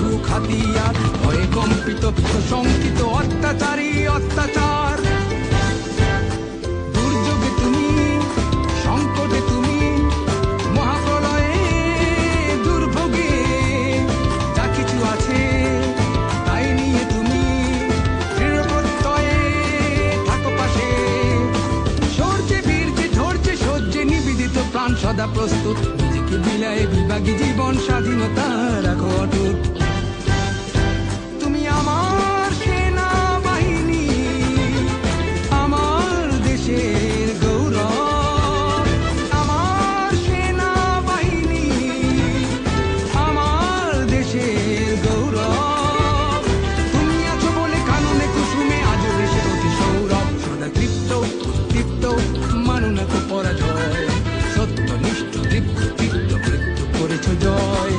সুখ হাতিয়ার, ভয়ে কম্পিত প্রশঙ্কিত অত্যাচারী অত্যাচার। দুর্যোগে তুমি, সংকটে তুমি, মহাপ্রলয়ে দুর্ভোগে যা কিছু আছে তাই নিয়ে তুমি দৃঢ় প্রত্যয়ে থাকো পাশে। সূর্যে বীর্যে ঝরছে সহ্যে নিবেদিত প্রাণ সদা প্রস্তুত, নিজেকে বিলায়ে বিভাগী জীবন স্বাধীনতা রাখো অটুট। তুমি আমার সেনাবাহিনী, আমার দেশের গৌরব। আমার সেনাবাহিনী, আমার দেশের গৌরব। তুমি আছো বলে কাননে কুসুমে আজও দেশের অতি সৌরভ। সদা তৃপ্ত উদ্দীপ্ত মানো না কো পরাজয়, সত্যনিষ্ঠ দীপ্ত চিত্ত মৃত্যু করেছ জয়।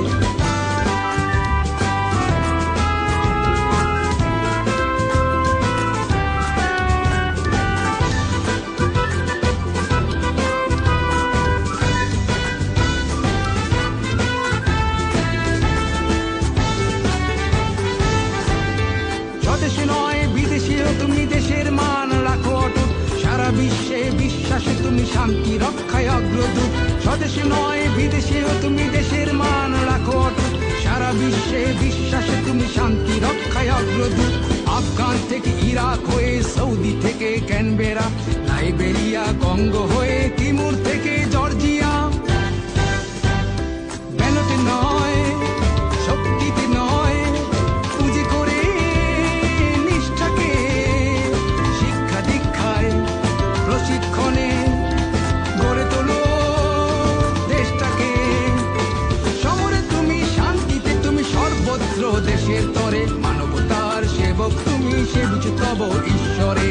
স্বদেশে নয় বিদেশেও তুমি দেশের মান রাখো অটুট, সারা বিশ্বে বিশ্বাসে তুমি শান্তি রক্ষায় অগ্রদূত। স্বদেশে নয় বিদেশেও তুমি দেশের মান রাখো অটুট, সারা বিশ্বে বিশ্বাসে তুমি শান্তি রক্ষায় অগ্রদূত। আফগান থেকে ইরাক হয়ে, সৌদি থেকে ক্যানবেরা, লাইবেরিয়া কঙ্গো হয়ে, তিমুর থেকে জর্জিয়া। ব্যালটে নয়, শক্তিতে নয়, পুঁজি করে নিষ্ঠাকে, শিক্ষা দীক্ষায় প্রশিক্ষণে গড়ে তোলো দেশটাকে। সমরে তুমি, শান্তিতে তুমি, সর্বত্র দেশের তরে মানবতার সেবক তুমি, সেবিছ তব ঈশ্বরে।